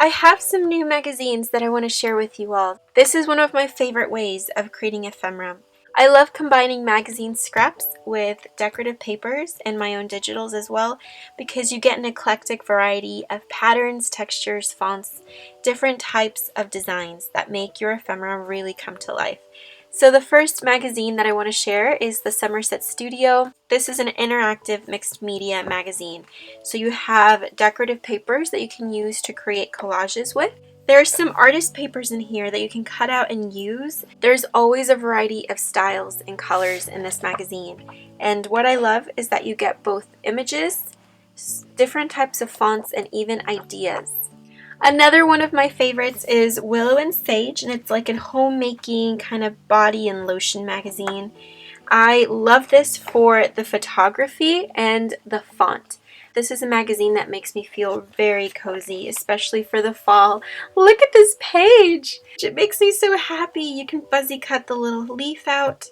I have some new magazines that I want to share with you all. This is one of my favorite ways of creating ephemera. I love combining magazine scraps with decorative papers and my own digitals as well, because you get an eclectic variety of patterns, textures, fonts, different types of designs that make your ephemera really come to life. So the first magazine that I want to share is the Somerset Studio. This is an interactive mixed media magazine. So you have decorative papers that you can use to create collages with. There are some artist papers in here that you can cut out and use. There's always a variety of styles and colors in this magazine. And what I love is that you get both images, different types of fonts, and even ideas. Another one of my favorites is Willow and Sage, and it's like a homemaking kind of body and lotion magazine. I love this for the photography and the font. This is a magazine that makes me feel very cozy, especially for the fall. Look at this page! It makes me so happy. You can fuzzy cut the little leaf out.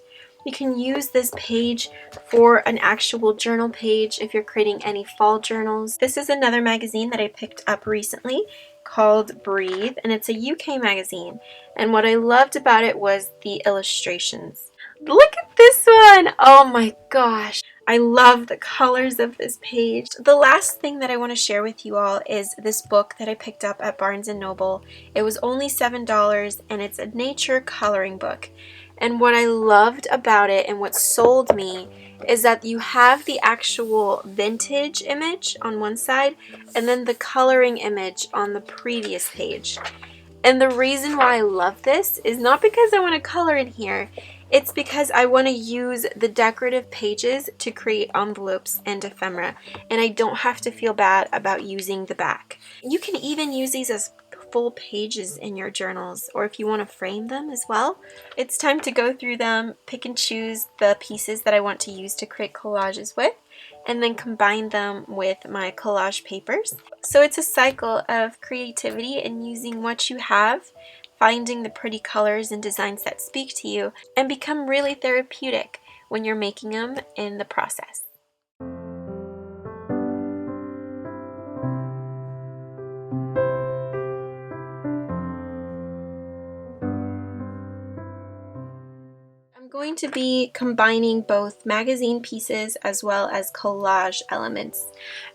You can use this page for an actual journal page if you're creating any fall journals. This is another magazine that I picked up recently called Breathe, and it's a UK magazine. And what I loved about it was the illustrations. Look at this one! Oh my gosh! I love the colors of this page. The last thing that I want to share with you all is this book that I picked up at Barnes & Noble. It was only $7 and it's a nature coloring book. And what I loved about it and what sold me is that you have the actual vintage image on one side and then the coloring image on the previous page. And the reason why I love this is not because I want to color in here, it's because I want to use the decorative pages to create envelopes and ephemera, and I don't have to feel bad about using the back. You can even use these as full pages in your journals, or if you want to frame them as well. It's time to go through them, pick and choose the pieces that I want to use to create collages with, and then combine them with my collage papers. So it's a cycle of creativity and using what you have, finding the pretty colors and designs that speak to you, and become really therapeutic when you're making them in the process. I'm going to be combining both magazine pieces as well as collage elements.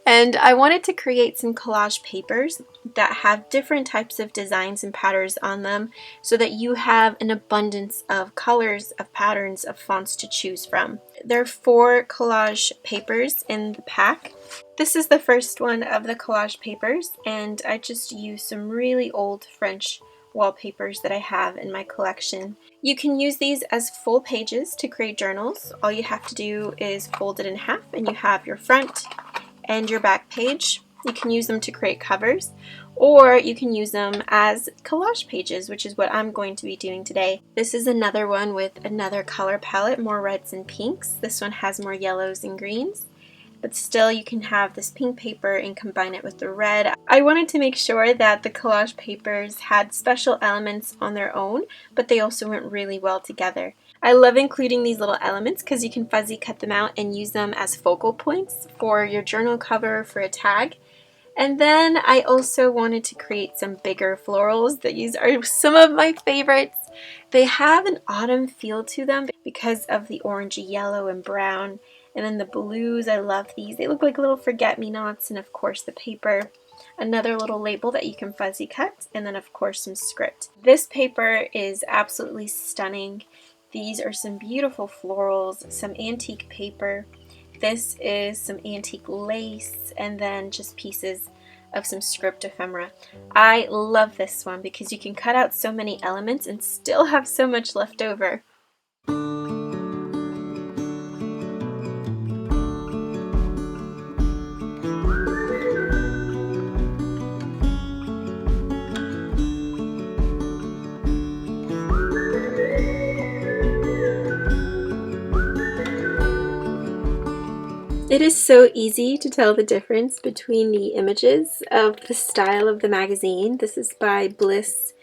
And I wanted to create some collage papers that have different types of designs and patterns on them so that you have an abundance of colors, of patterns, of fonts to choose from. There are 4 collage papers in the pack. This is the first one of the collage papers, and I just used some really old French wallpapers that I have in my collection. You can use these as full pages to create journals. All you have to do is fold it in half and you have your front and your back page. You can use them to create covers, or you can use them as collage pages, which is what I'm going to be doing today. This is another one with another color palette, more reds and pinks. This one has more yellows and greens, but still you can have this pink paper and combine it with the red. I wanted to make sure that the collage papers had special elements on their own, but they also went really well together. I love including these little elements because you can fuzzy cut them out and use them as focal points for your journal cover, for a tag. And then I also wanted to create some bigger florals. These are some of my favorites. They have an autumn feel to them because of the orangey yellow and brown. And then the blues, I love these. They look like little forget-me-nots, and of course the paper. Another little label that you can fuzzy cut, and then of course some script. This paper is absolutely stunning. These are some beautiful florals, some antique paper. This is some antique lace, and then just pieces of some script ephemera. I love this one because you can cut out so many elements and still have so much left over. It is so easy to tell the difference between the images of the style of the magazine. This is by Bliss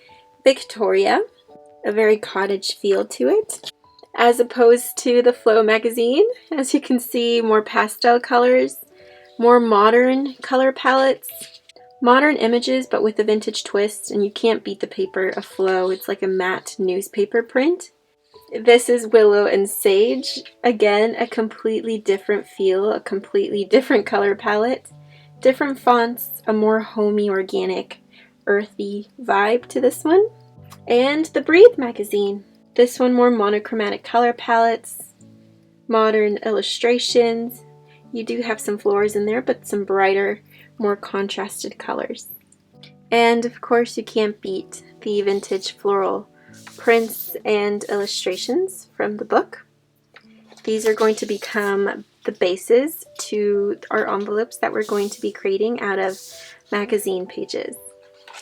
Victoria, a very cottage feel to it, as opposed to the Flow magazine. As you can see, more pastel colors, more modern color palettes, Modern images, but with a vintage twist, and you can't beat the paper, a flow. It's like a matte newspaper print. This is Willow and Sage. Again, a completely different feel, a completely different color palette, different fonts, a more homey, organic, earthy vibe to this one. And the Breathe magazine. This one more monochromatic color palettes, modern illustrations. You do have some floors in there, but some brighter, more contrasted colors. And of course you can't beat the vintage floral prints and illustrations from the book. These are going to become the bases to our envelopes that we're going to be creating out of magazine pages.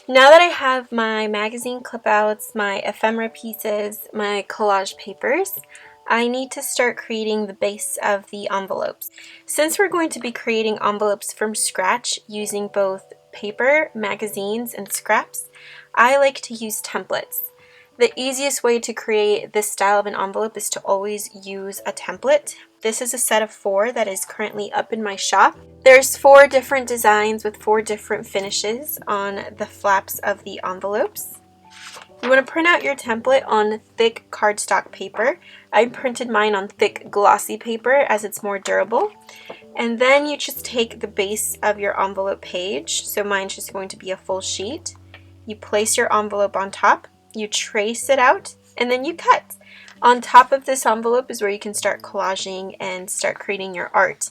Now that I have my magazine clip-outs, my ephemera pieces, my collage papers, I need to start creating the base of the envelopes. Since we're going to be creating envelopes from scratch using both paper, magazines, and scraps, I like to use templates. The easiest way to create this style of an envelope is to always use a template. This is a set of 4 that is currently up in my shop. There's 4 different designs with 4 different finishes on the flaps of the envelopes. You want to print out your template on thick cardstock paper. I printed mine on thick glossy paper as it's more durable. And then you just take the base of your envelope page. So mine's just going to be a full sheet. You place your envelope on top. You trace it out, and then you cut. On top of this envelope is where you can start collaging and start creating your art.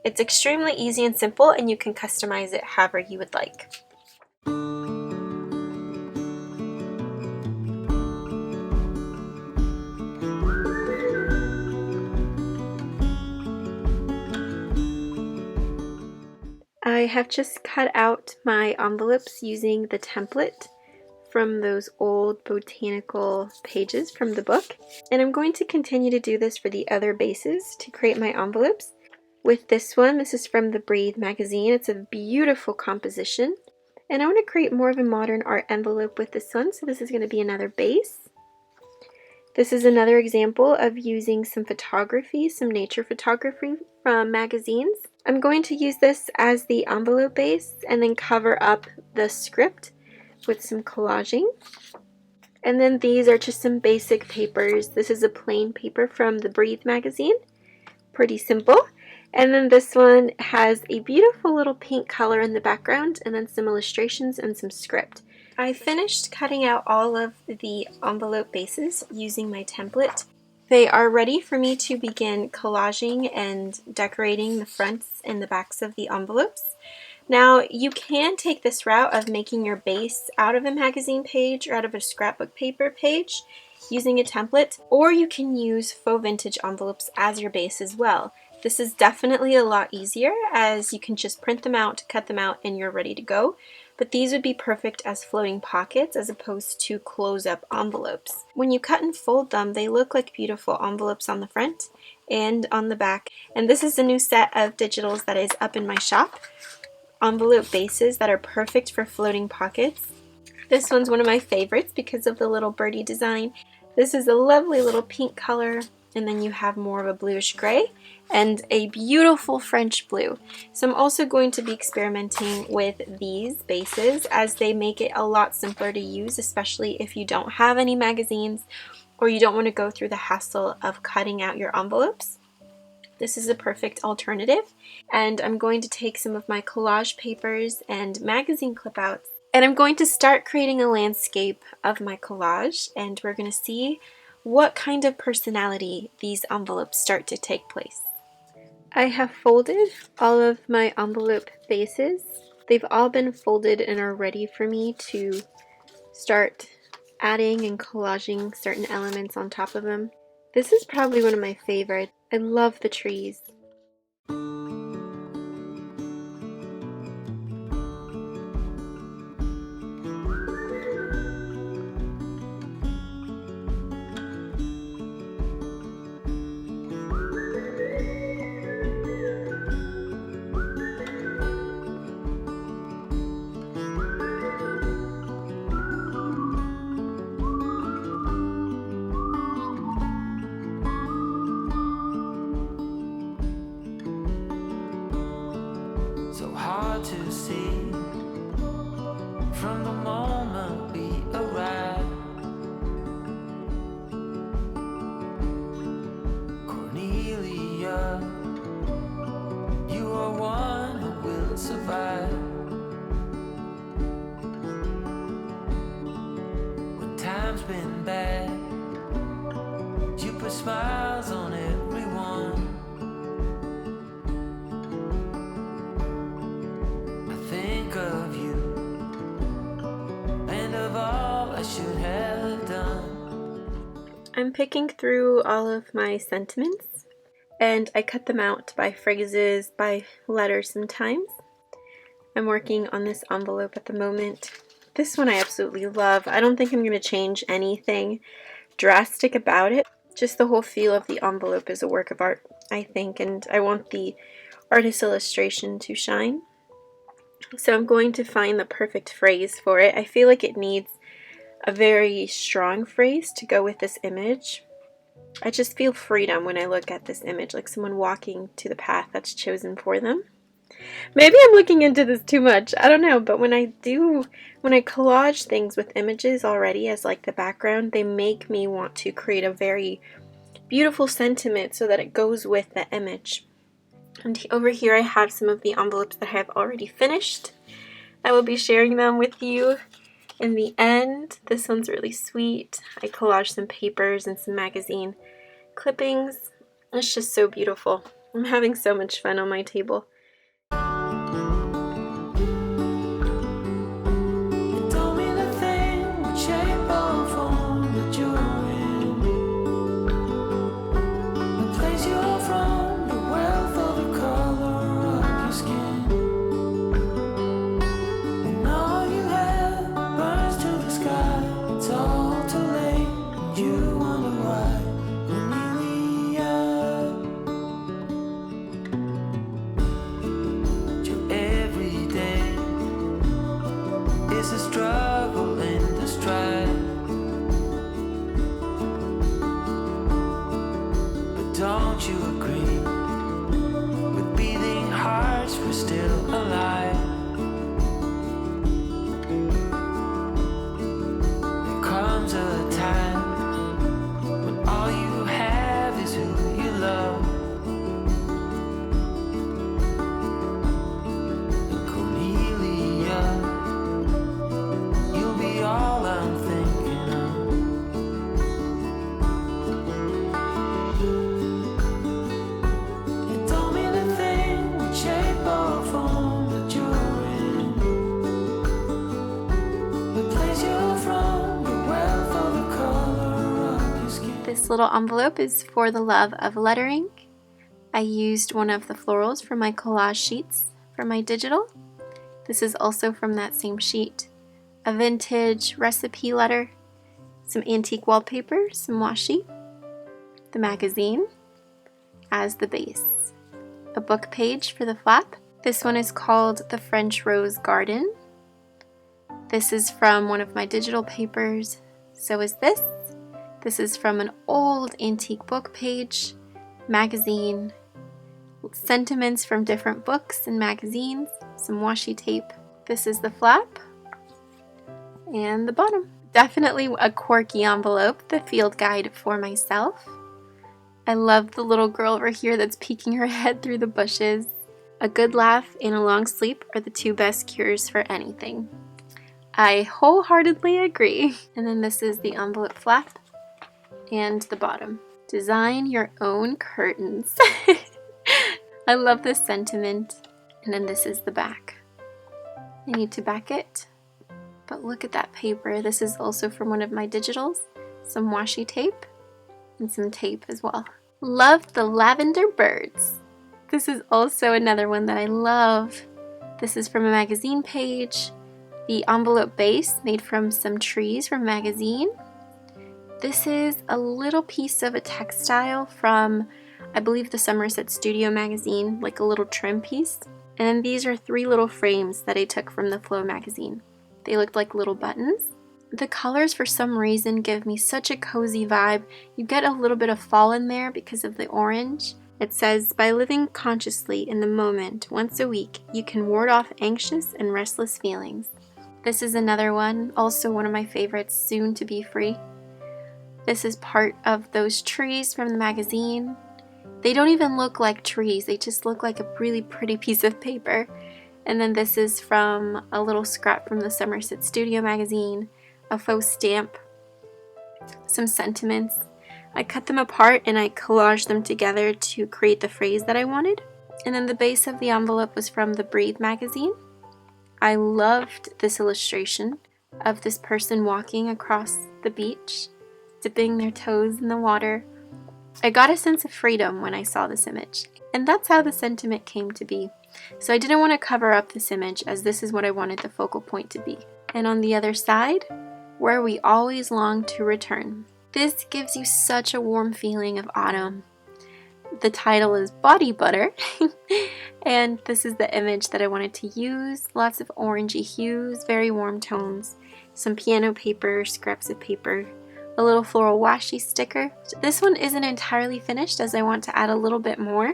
It's extremely easy and simple, and you can customize it however you would like. I have just cut out my envelopes using the template from those old botanical pages from the book. And I'm going to continue to do this for the other bases to create my envelopes. With this one, this is from the Breathe magazine. It's a beautiful composition. And I want to create more of a modern art envelope with this one, so this is going to be another base. This is another example of using some photography, some nature photography from magazines. I'm going to use this as the envelope base and then cover up the script with some collaging. And then these are just some basic papers. This is a plain paper from the Breathe magazine. Pretty simple. And then this one has a beautiful little pink color in the background, and then some illustrations and some script. I finished cutting out all of the envelope bases using my template. They are ready for me to begin collaging and decorating the fronts and the backs of the envelopes. Now, you can take this route of making your base out of a magazine page or out of a scrapbook paper page using a template, or you can use faux vintage envelopes as your base as well. This is definitely a lot easier, as you can just print them out, cut them out, and you're ready to go. But these would be perfect as floating pockets as opposed to close-up envelopes. When you cut and fold them, they look like beautiful envelopes on the front and on the back. And this is a new set of digitals that is up in my shop. Envelope bases that are perfect for floating pockets. This one's one of my favorites because of the little birdie design. This is a lovely little pink color, and then you have more of a bluish gray and a beautiful French blue. So I'm also going to be experimenting with these bases as they make it a lot simpler to use, especially if you don't have any magazines or you don't want to go through the hassle of cutting out your envelopes. This is a perfect alternative. And I'm going to take some of my collage papers and magazine clip outs, and I'm going to start creating a landscape of my collage, and we're going to see what kind of personality these envelopes start to take place. I have folded all of my envelope bases. They've all been folded and are ready for me to start adding and collaging certain elements on top of them. This is probably one of my favorites. I love the trees. times been bad, you put smiles on everyone. I think of you and of all I should have done. I'm picking through all of my sentiments, and I cut them out by phrases, by letters sometimes. I'm working on this envelope at the moment. This one I absolutely love. I don't think I'm going to change anything drastic about it. Just the whole feel of the envelope is a work of art, I think, and I want the artist's illustration to shine. So I'm going to find the perfect phrase for it. I feel like it needs a very strong phrase to go with this image. I just feel freedom when I look at this image, like someone walking to the path that's chosen for them. Maybe I'm looking into this too much, I don't know, but when I collage things with images already as like the background, they make me want to create a very beautiful sentiment so that it goes with the image. And over here I have some of the envelopes that I have already finished. I will be sharing them with you in the end. This one's really sweet. I collaged some papers and some magazine clippings. It's just so beautiful. I'm having so much fun on my table. Don't you agree? With beating hearts, we're still alive. There comes a time when all you have is who you love. And Cornelia, you'll be all I'm thinking of. This little envelope is for the love of lettering. I used one of the florals from my collage sheets for my digital. This is also from that same sheet. A vintage recipe letter, some antique wallpaper, some washi, the magazine as the base, a book page for the flap. This one is called The French Rose Garden. This is from one of my digital papers. So is this. This is from an old antique book page, magazine, sentiments from different books and magazines, some washi tape. This is the flap and the bottom. Definitely a quirky envelope, the field guide for myself. I love the little girl over here that's peeking her head through the bushes. A good laugh and a long sleep are the two best cures for anything. I wholeheartedly agree. And then this is the envelope flap and the bottom. Design your own curtains. I love this sentiment. And then this is the back. I need to back it, but look at that paper. This is also from one of my digitals. Some washi tape and some tape as well. Love the lavender birds. This is also another one that I love. This is from a magazine page. The envelope base made from some trees from a magazine. This is a little piece of a textile from, I believe, the Somerset Studio magazine, like a little trim piece. And these are 3 little frames that I took from the Flow magazine. They looked like little buttons. The colors for some reason give me such a cozy vibe. You get a little bit of fall in there because of the orange. It says, by living consciously in the moment once a week, you can ward off anxious and restless feelings. This is another one, also one of my favorites, soon to be free. This is part of those trees from the magazine. They don't even look like trees, they just look like a really pretty piece of paper. And then this is from a little scrap from the Somerset Studio magazine, a faux stamp some sentiments. I cut them apart and I collaged them together to create the phrase that I wanted. And then the base of the envelope was from the Breathe magazine. I loved this illustration of this person walking across the beach, dipping their toes in the water. I got a sense of freedom when I saw this image, and that's how the sentiment came to be. So I didn't want to cover up this image, as this is what I wanted the focal point to be. And on the other side, where we always long to return. This gives you such a warm feeling of autumn. The title is Body Butter, and this is the image that I wanted to use. Lots of orangey hues, very warm tones, some piano paper, scraps of paper, a little floral washi sticker. This one isn't entirely finished, as I want to add a little bit more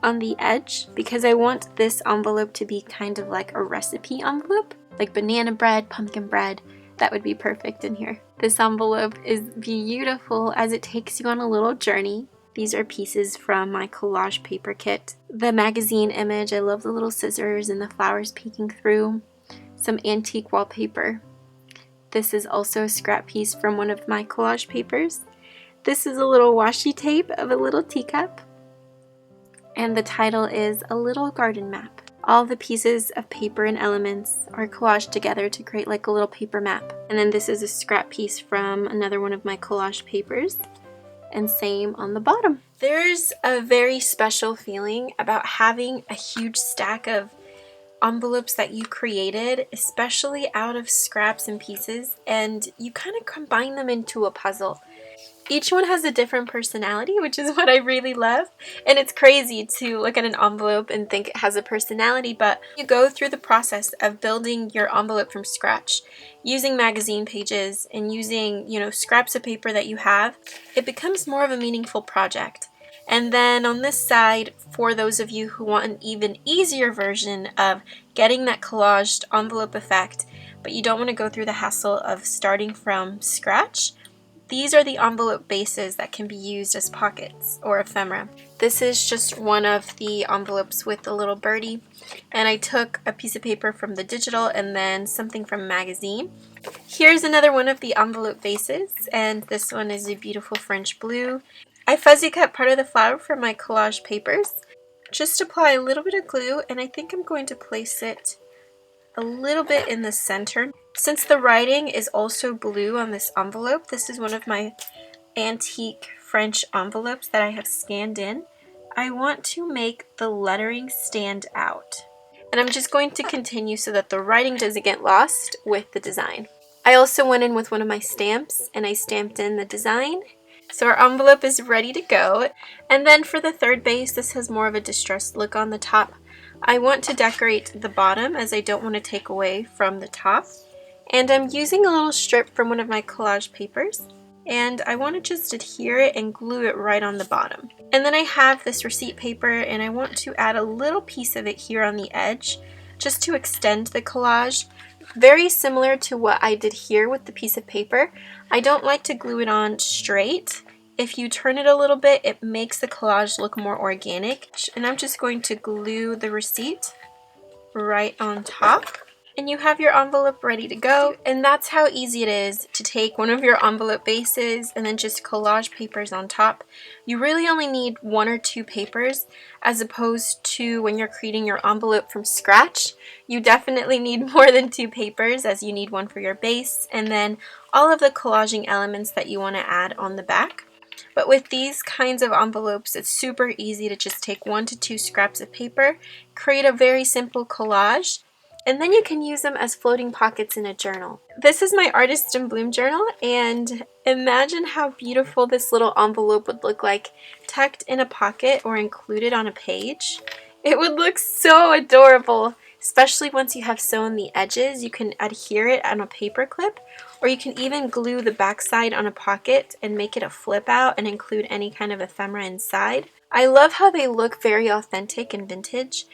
on the edge because I want this envelope to be kind of like a recipe envelope, like banana bread, pumpkin bread. That would be perfect in here. This envelope is beautiful as it takes you on a little journey. These are pieces from my collage paper kit. The magazine image, I love the little scissors and the flowers peeking through. Some antique wallpaper. This is also a scrap piece from one of my collage papers. This is a little washi tape of a little teacup. And the title is A Little Garden Map. All the pieces of paper and elements are collaged together to create like a little paper map. And then this is a scrap piece from another one of my collage papers. And same on the bottom. There's a very special feeling about having a huge stack of envelopes that you created, especially out of scraps and pieces, and you kind of combine them into a puzzle. Each one has a different personality, which is what I really love. And it's crazy to look at an envelope and think it has a personality, but you go through the process of building your envelope from scratch, using magazine pages and using, scraps of paper that you have. It becomes more of a meaningful project. And then on this side, for those of you who want an even easier version of getting that collaged envelope effect, but you don't want to go through the hassle of starting from scratch, these are the envelope bases that can be used as pockets or ephemera. This is just one of the envelopes with a little birdie, and I took a piece of paper from the digital and then something from a magazine. Here's another one of the envelope bases, and this one is a beautiful French blue. I fuzzy cut part of the flower from my collage papers. Just apply a little bit of glue, and I think I'm going to place it a little bit in the center. Since the writing is also blue on this envelope, this is one of my antique French envelopes that I have scanned in. I want to make the lettering stand out. And I'm just going to continue so that the writing doesn't get lost with the design. I also went in with one of my stamps and I stamped in the design. So our envelope is ready to go. And then for the third base, this has more of a distressed look on the top. I want to decorate the bottom as I don't want to take away from the top. And I'm using a little strip from one of my collage papers. And I want to just adhere it and glue it right on the bottom. And then I have this receipt paper and I want to add a little piece of it here on the edge just to extend the collage. Very similar to what I did here with the piece of paper. I don't like to glue it on straight. If you turn it a little bit, it makes the collage look more organic. And I'm just going to glue the receipt right on top. And you have your envelope ready to go. And that's how easy it is to take one of your envelope bases and then just collage papers on top. You really only need one or two papers, as opposed to when you're creating your envelope from scratch. You definitely need more than two papers, as you need one for your base and then all of the collaging elements that you want to add on the back. But with these kinds of envelopes, it's super easy to just take 1 to 2 scraps of paper, create a very simple collage, and then you can use them as floating pockets in a journal. This is my Artist in Bloom journal, and imagine how beautiful this little envelope would look like tucked in a pocket or included on a page. It would look so adorable, especially once you have sewn the edges. You can adhere it on a paper clip, or you can even glue the backside on a pocket and make it a flip out and include any kind of ephemera inside. I love how they look very authentic and vintage.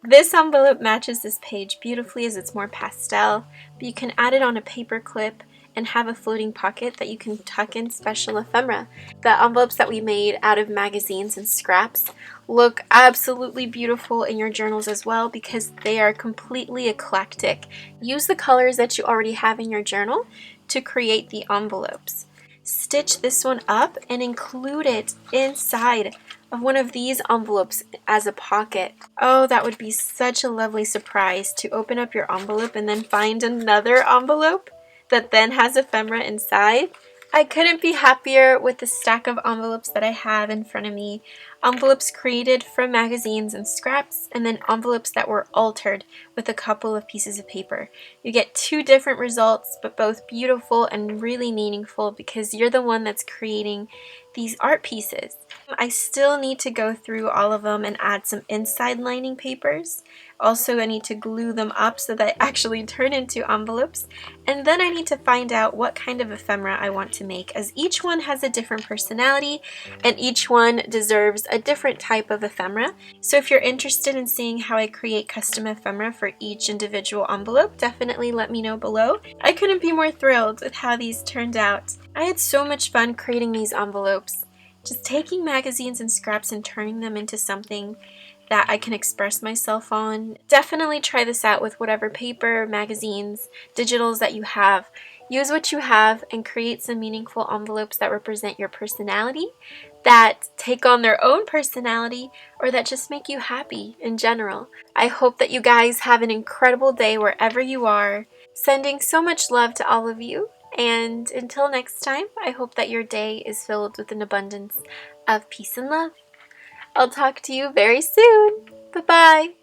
This envelope matches this page beautifully as it's more pastel, but you can add it on a paper clip and have a floating pocket that you can tuck in special ephemera. The envelopes that we made out of magazines and scraps look absolutely beautiful in your journals as well because they are completely eclectic. Use the colors that you already have in your journal to create the envelopes. stitch this one up and include it inside of one of these envelopes as a pocket. Oh, that would be such a lovely surprise to open up your envelope and then find another envelope that then has ephemera inside. I couldn't be happier with the stack of envelopes that I have in front of me. Envelopes created from magazines and scraps, and then envelopes that were altered with a couple of pieces of paper. You get two different results, but both beautiful and really meaningful because you're the one that's creating these art pieces. I still need to go through all of them and add some inside lining papers. Also, I need to glue them up so that they actually turn into envelopes. And then I need to find out what kind of ephemera I want to make, as each one has a different personality and each one deserves a different type of ephemera. So if you're interested in seeing how I create custom ephemera for each individual envelope, definitely let me know below. I couldn't be more thrilled with how these turned out. I had so much fun creating these envelopes. Just taking magazines and scraps and turning them into something that I can express myself on. Definitely try this out with whatever paper, magazines, digitals that you have. Use what you have and create some meaningful envelopes that represent your personality, that take on their own personality, or that just make you happy in general. I hope that you guys have an incredible day wherever you are. Sending so much love to all of you. And until next time, I hope that your day is filled with an abundance of peace and love. I'll talk to you very soon. Bye-bye.